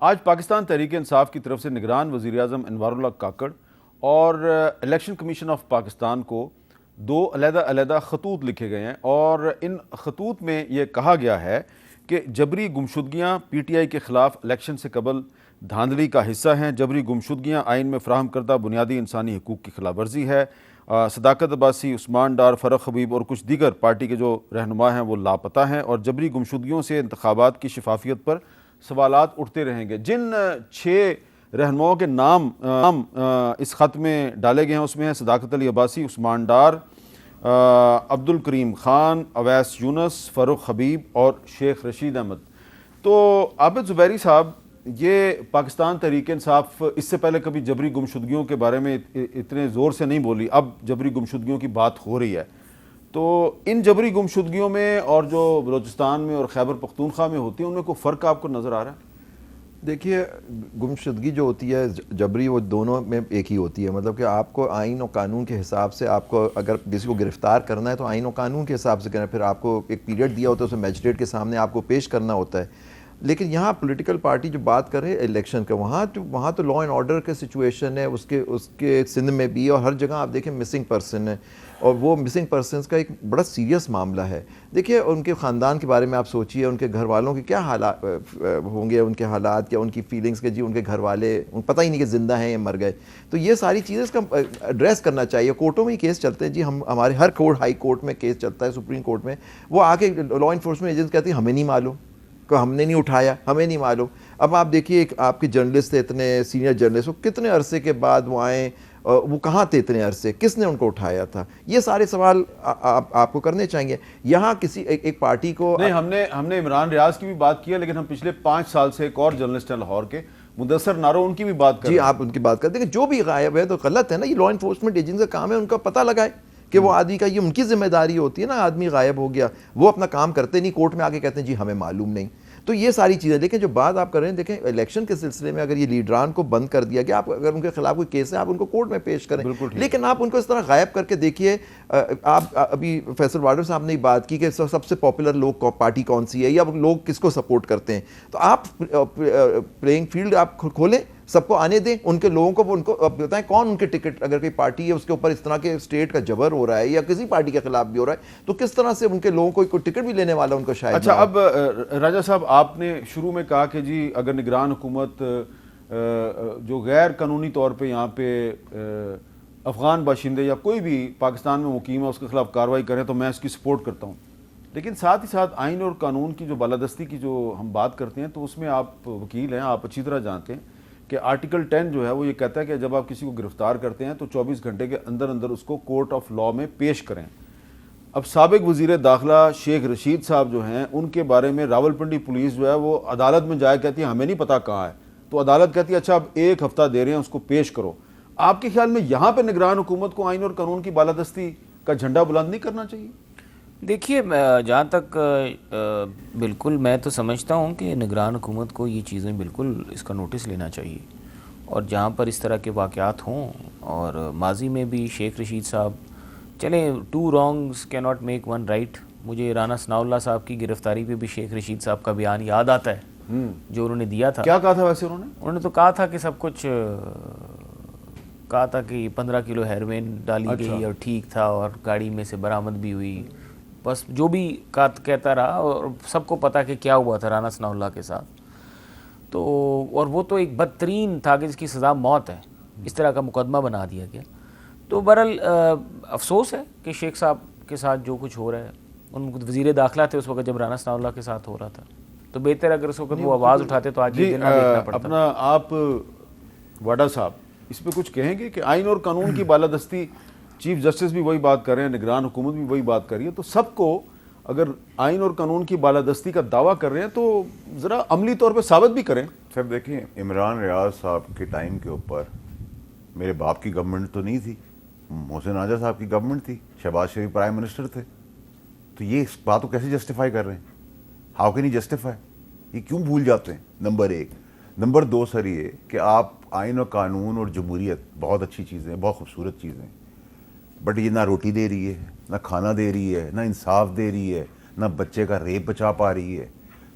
آج پاکستان تحریک انصاف کی طرف سے نگران وزیر اعظم انوار اللہ کاکڑ اور الیکشن کمیشن آف پاکستان کو دو علیحدہ خطوط لکھے گئے ہیں، اور ان خطوط میں یہ کہا گیا ہے کہ جبری گمشدگیاں پی ٹی آئی کے خلاف الیکشن سے قبل دھاندلی کا حصہ ہیں، جبری گمشدگیاں آئین میں فراہم کردہ بنیادی انسانی حقوق کی خلاف ورزی ہے، صداقت عباسی، عثمان ڈار، فرق حبیب اور کچھ دیگر پارٹی کے جو رہنما ہیں وہ لاپتہ ہیں، اور جبری گمشدگیوں سے انتخابات کی شفافیت پر سوالات اٹھتے رہیں گے۔ جن 6 رہنماؤں کے نام اس خط میں ڈالے گئے ہیں اس میں ہیں صداقت علی عباسی، عثمان ڈار، عبد الکریم خان، اویس یونس، فاروق حبیب اور شیخ رشید احمد۔ تو عابد زبیری صاحب، یہ پاکستان تحریک انصاف اس سے پہلے کبھی جبری گمشدگیوں کے بارے میں اتنے زور سے نہیں بولی، اب جبری گمشدگیوں کی بات ہو رہی ہے، تو ان جبری گمشدگیوں میں اور جو بلوچستان میں اور خیبر پختونخوا میں ہوتی ہیں ان میں کوئی فرق آپ کو نظر آ رہا ہے؟ دیکھیے، گمشدگی جو ہوتی ہے جبری، وہ دونوں میں ایک ہی ہوتی ہے۔ مطلب کہ آپ کو آئین و قانون کے حساب سے آپ کو اگر کسی کو گرفتار کرنا ہے تو آئین و قانون کے حساب سے کرنا ہے، پھر آپ کو ایک پیریڈ دیا ہوتا ہے، اسے میجسٹریٹ کے سامنے آپ کو پیش کرنا ہوتا ہے۔ لیکن یہاں پولیٹیکل پارٹی جو بات کر رہے ہیں الیکشن کا، وہاں تو لا اینڈ آرڈر کا سچویشن ہے، اس کے سندھ میں بھی، اور ہر جگہ آپ دیکھیں مسنگ پرسن ہے، اور وہ مسنگ پرسنز کا ایک بڑا سیریس معاملہ ہے۔ دیکھیے، ان کے خاندان کے بارے میں آپ سوچئے، ان کے گھر والوں کے کیا حالات ہوں گے، ان کے حالات کیا، ان کی فیلنگز کے، جی ان کے گھر والے پتہ ہی نہیں کہ زندہ ہیں یا مر گئے۔ تو یہ ساری چیزیں اس کا ایڈریس کرنا چاہیے۔ کورٹوں میں ہی کیس چلتے ہیں جی، ہمارے ہر کورٹ، ہائی کورٹ میں کیس چلتا ہے، سپریم کورٹ میں، وہ آ کے لا انفورسمنٹ ایجنٹس کہتے ہیں ہمیں نہیں معلوم، کہ ہم نے نہیں اٹھایا، ہمیں نہیں معلوم۔ اب آپ دیکھیے، ایک آپ کے جرنلسٹ تھے، اتنے سینئر جرنلسٹ، وہ کتنے عرصے کے بعد وہ آئیں، وہ کہاں تھے اتنے عرصے، کس نے ان کو اٹھایا تھا؟ یہ سارے سوال آپ کو کرنے چاہیے۔ یہاں کسی ایک پارٹی کو نہیں، ہم نے عمران ریاض کی بھی بات کی ہے، لیکن ہم پچھلے 5 سال سے ایک اور جرنلسٹ ہیں لاہور کے، مدثر نارو، ان کی بھی بات کر رہے ہیں۔ جی، آپ ان کی بات کرتے ہیں کہ جو بھی غائب ہے تو غلط ہے نا، یہ لا انفورسمنٹ ایجنسی کا کام ہے، ان کا پتہ لگائے کہ وہ آدمی کا، یہ ان کی ذمہ داری ہوتی ہے نا، آدمی غائب ہو گیا، وہ اپنا کام کرتے نہیں، کورٹ میں آ کے کہتے ہیں جی ہمیں معلوم نہیں۔ تو یہ ساری چیزیں، لیکن جو بات آپ کر رہے ہیں، دیکھیں الیکشن کے سلسلے میں اگر یہ لیڈران کو بند کر دیا گیا، آپ اگر ان کے خلاف کوئی کیس ہے آپ ان کو کورٹ میں پیش کریں، لیکن آپ ان کو اس طرح غائب کر کے دیکھیے۔ آپ ابھی فیصل وارڈر صاحب نے بات کی کہ سب سے پاپولر لوگ پارٹی کون سی ہے، یا لوگ کس کو سپورٹ کرتے ہیں، تو آپ پلینگ فیلڈ آپ کھولیں، سب کو آنے دیں، ان کے لوگوں کو، ان کو بتائیں کون ان کے ٹکٹ، اگر کوئی پارٹی ہے اس کے اوپر اس طرح کے اسٹیٹ کا جبر ہو رہا ہے یا کسی پارٹی کے خلاف بھی ہو رہا ہے، تو کس طرح سے ان کے لوگوں کو کوئی ٹکٹ بھی لینے والا ان کو شاید۔ اچھا، اب راجہ صاحب، آپ نے شروع میں کہا کہ جی اگر نگران حکومت جو غیر قانونی طور پہ یہاں پہ افغان باشندے یا کوئی بھی پاکستان میں مقیم ہے اس کے خلاف کارروائی کریں تو میں اس کی سپورٹ کرتا ہوں، لیکن ساتھ ہی ساتھ آئین اور قانون کی جو بالادستی کی جو ہم بات کرتے ہیں تو اس میں آپ وکیل ہیں، آپ اچھی طرح جانتے ہیں کہ آرٹیکل 10 جو ہے وہ یہ کہتا ہے کہ جب آپ کسی کو گرفتار کرتے ہیں تو 24 گھنٹے کے اندر اس کو کورٹ آف لا میں پیش کریں۔ اب سابق وزیر داخلہ شیخ رشید صاحب جو ہیں، ان کے بارے میں راولپنڈی پولیس جو ہے وہ عدالت میں جائے کہتی ہے ہمیں نہیں پتا کہاں ہے، تو عدالت کہتی ہے اچھا اب 1 ہفتہ دے رہے ہیں اس کو پیش کرو۔ آپ کے خیال میں یہاں پہ نگران حکومت کو آئین اور قانون کی بالادستی کا جھنڈا بلند نہیں کرنا چاہیے؟ دیکھیے، جہاں تک بالکل میں تو سمجھتا ہوں کہ نگران حکومت کو یہ چیزیں بالکل اس کا نوٹس لینا چاہیے، اور جہاں پر اس طرح کے واقعات ہوں، اور ماضی میں بھی شیخ رشید صاحب، چلیں 2 wrongs cannot make 1 right، مجھے رانا ثناء اللہ صاحب کی گرفتاری پہ بھی شیخ رشید صاحب کا بیان یاد آتا ہے جو انہوں نے دیا تھا۔ کیا کہا تھا ویسے انہوں نے تو کہا تھا کہ سب کچھ کہا تھا کہ 15 کلو ہیروین ڈالی گئی اور ٹھیک تھا، اور گاڑی میں سے برآمد بھی ہوئی، بس جو بھی کہتا رہا، اور سب کو پتا کہ کیا ہوا تھا رانا ثناء اللہ کے ساتھ۔ تو اور وہ تو ایک بدترین تھا کہ جس کی سزا موت ہے، اس طرح کا مقدمہ بنا دیا گیا۔ تو بہرحال افسوس ہے کہ شیخ صاحب کے ساتھ جو کچھ ہو رہا ہے، ان وزیر داخلہ تھے اس وقت جب رانا ثناء اللہ کے ساتھ ہو رہا تھا، تو بہتر اگر اس وقت وہ آواز اٹھاتے تو آج یہ دن نہ دیکھنا پڑتا۔ اپنا آپ واڈا صاحب اس پہ کچھ کہیں گے کہ آئین اور قانون کی بالادستی، چیف جسٹس بھی وہی بات کر رہے ہیں، نگران حکومت بھی وہی بات کر رہی ہے، تو سب کو اگر آئین اور قانون کی بالادستی کا دعویٰ کر رہے ہیں تو ذرا عملی طور پہ ثابت بھی کریں۔ صاحب دیکھیں، عمران ریاض صاحب کے ٹائم کے اوپر میرے باپ کی گورنمنٹ تو نہیں تھی، محسن راجہ صاحب کی گورنمنٹ تھی، شہباز شریف پرائم منسٹر تھے، تو یہ اس بات کو کیسے جسٹیفائی کر رہے ہیں؟ How can he justify? یہ کیوں بھول جاتے ہیں؟ نمبر 1۔ نمبر 2 سر یہ کہ آپ آئین و قانون اور جمہوریت بہت اچھی چیزیں ہیں، بہت خوبصورت چیزیں ہیں، بٹ یہ نہ روٹی دے رہی ہے، نہ کھانا دے رہی ہے، نہ انصاف دے رہی ہے، نہ بچے کا ریپ بچا پا رہی ہے۔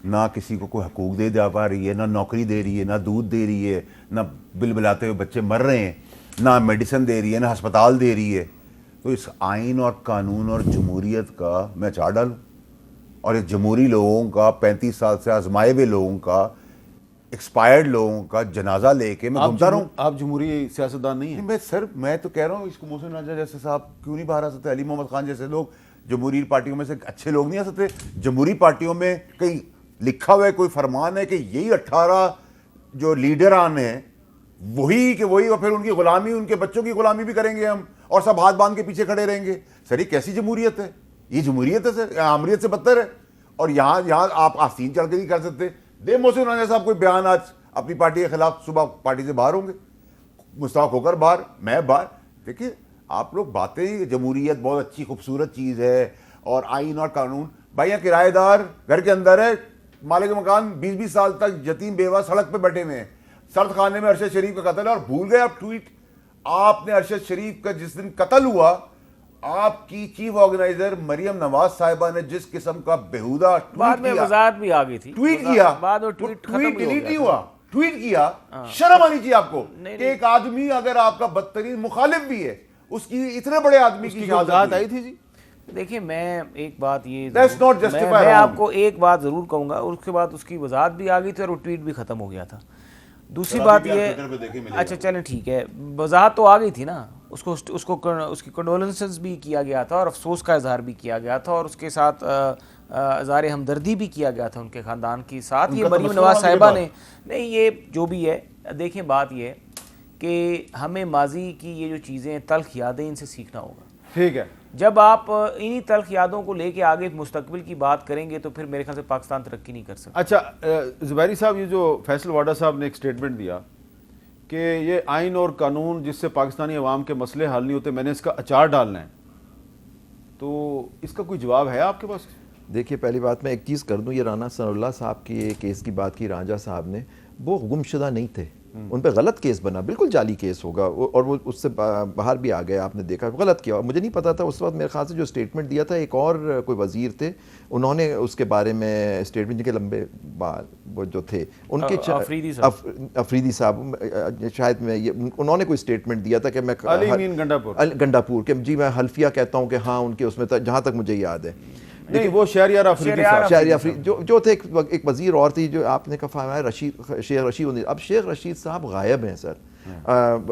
نہ کسی کو کوئی حقوق دے جا پا رہی ہے، نہ نوکری دے رہی ہے، نہ دودھ دے رہی ہے، نہ بل بلاتے ہوئے بچے مر رہے ہیں، نہ میڈیسن دے رہی ہے، نہ ہسپتال دے رہی ہے. تو اس آئین اور قانون اور جمہوریت کا میں چار ڈالوں، اور اس جمہوری لوگوں کا 35 سال سے آزمائے ہوئے لوگوں کا ایکسپائرڈ لوگوں کا جنازہ لے کے میں گھومتا رہوں. آپ جمہوری سیاستدان نہیں ہیں؟ میں تو کہہ رہا ہوں اس کو محسن راجہ جیسے صاحب کیوں نہیں باہر آ سکتے؟ علی محمد خان جیسے لوگ جمہوری پارٹیوں میں سے اچھے لوگ نہیں آ سکتے؟ جمہوری پارٹیوں میں کہیں لکھا ہوا ہے کوئی فرمان ہے کہ یہی 18 جو لیڈران ہیں وہی اور پھر ان کی غلامی، ان کے بچوں کی غلامی بھی کریں گے ہم، اور سب ہاتھ باندھ کے پیچھے کھڑے رہیں گے؟ سر یہ کیسی جمہوریت ہے؟ یہ جمہوریت ہے سر؟ آمریت سے بدتر ہے. اور یہاں آپ آستین چڑھ کے نہیں کر سکتے. دے محسن راجہ صاحب کوئی بیان آج اپنی پارٹی کے خلاف، صبح پارٹی سے باہر ہوں گے، مستحق ہو کر باہر، میں باہر. دیکھیے آپ لوگ باتیں ہی جمہوریت بہت اچھی خوبصورت چیز ہے اور آئین اور قانون. بھائی یہاں کرایہ دار گھر کے اندر ہے، مالک مکان 20 سال تک یتیم بیوہ سڑک پہ بیٹھے ہوئے ہیں. سرد خانے میں ارشد شریف کا قتل ہے، اور بھول گئے آپ ٹویٹ. آپ نے ارشد شریف کا جس دن قتل ہوا، آپ کی چیف آرگنائزر مریم نواز صاحبہ نے جس قسم کا بےہودہ بعد میں وضاحت بھی آ گئی تھی، ٹویٹ کیا، بعد میں ٹویٹ ڈیلیٹ نہیں ہوا، ٹویٹ کیا. شرم آنی چاہیے آپ کو کہ ایک آدمی اگر آپ کا بدترین مخالف بھی ہے، اس کی اتنے بڑے آدمی کی وضاحت آئی تھی. جی دیکھیں میں ایک بات یہ That's not justify میں wrong. آپ کو ایک بات ضرور کہوں گا، اور اس کے بعد اس کی وضاحت بھی آ گئی تھی اور وہ ٹویٹ بھی ختم ہو گیا تھا. دوسری بات یہ، اچھا چلیں ٹھیک ہے، وضاحت تو آ گئی تھی نا. اس کی کنڈولنسز بھی کیا گیا تھا اور افسوس کا اظہار بھی کیا گیا تھا، اور اس کے ساتھ اظہار ہمدردی بھی کیا گیا تھا ان کے خاندان کے ساتھ. یہ مریم نواز صاحبہ نے نہیں، یہ جو بھی ہے، دیکھیں بات یہ ہے کہ ہمیں ماضی کی یہ جو چیزیں تلخ یادیں، ان سے سیکھنا ہوگا. ٹھیک ہے، جب آپ انہی تلخ یادوں کو لے کے آگے مستقبل کی بات کریں گے تو پھر میرے خیال سے پاکستان ترقی نہیں کر سکتا. اچھا زبیری صاحب، یہ جو فیصل واڈا صاحب نے ایک سٹیٹمنٹ دیا کہ یہ آئین اور قانون جس سے پاکستانی عوام کے مسئلے حل نہیں ہوتے، میں نے اس کا اچار ڈالنا ہے، تو اس کا کوئی جواب ہے آپ کے پاس؟ دیکھیے پہلی بات میں ایک چیز کر دوں، یہ رانا ثناء اللہ صاحب کی کیس کی بات کی راجہ صاحب نے، وہ گمشدہ نہیں تھے. ان پہ غلط کیس بنا، بالکل جعلی کیس ہوگا، اور وہ اس سے باہر بھی آ گئے. آپ نے دیکھا غلط کیا، مجھے نہیں پتا تھا اس وقت. میرے خیال سے جو اسٹیٹمنٹ دیا تھا ایک اور کوئی وزیر تھے، انہوں نے اس کے بارے میں اسٹیٹمنٹ، جن کے لمبے بال وہ جو تھے ان کے، افریدی صاحب شاید میں، انہوں نے کوئی اسٹیٹمنٹ دیا تھا کہ میں گنڈا پور کہ جی میں حلفیہ کہتا ہوں کہ ہاں ان کے اس میں، جہاں تک مجھے یاد ہے. نہیں وہ شہریار افریدی جو تھے، ایک وزیر اور تھی جو آپ نے کہا ہے شیخ رشید. اب شیخ رشید صاحب غائب ہیں سر.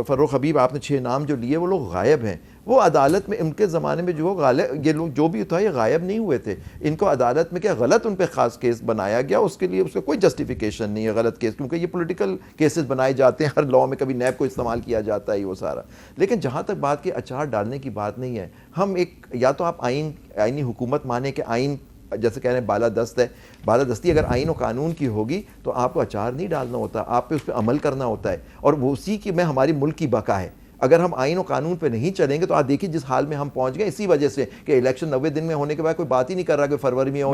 فروخ حبیب آپ نے 6 نام جو لیے، وہ لوگ غائب ہیں. وہ عدالت میں ان کے زمانے میں جو غالب، یہ لوگ جو بھی تھا یہ غائب نہیں ہوئے تھے. ان کو عدالت میں کیا غلط ان پہ خاص کیس بنایا گیا، اس کے لیے اس کا کوئی جسٹیفیکیشن نہیں ہے غلط کیس، کیونکہ یہ پولیٹیکل کیسز بنائے جاتے ہیں ہر لاء میں، کبھی نیب کو استعمال کیا جاتا ہے وہ سارا. لیکن جہاں تک بات کی اچار ڈالنے کی بات نہیں ہے، ہم ایک یا تو آپ آئینی حکومت مانیں کہ آئین جیسے کہہ رہے ہیں بالادست ہے، بالادستی اگر آئین و قانون کی ہوگی تو آپ کو اچار نہیں ڈالنا ہوتا، آپ پہ اس پہ عمل کرنا ہوتا ہے. اور وہ اسی کی میں ہماری ملک کی بقا ہے. اگر ہم آئین و قانون پہ نہیں چلیں گے تو آپ دیکھیے جس حال میں ہم پہنچ گئے، اسی وجہ سے کہ الیکشن 90 دن میں ہونے کے بعد کوئی بات ہی نہیں کر رہا کہ فروری میں ہو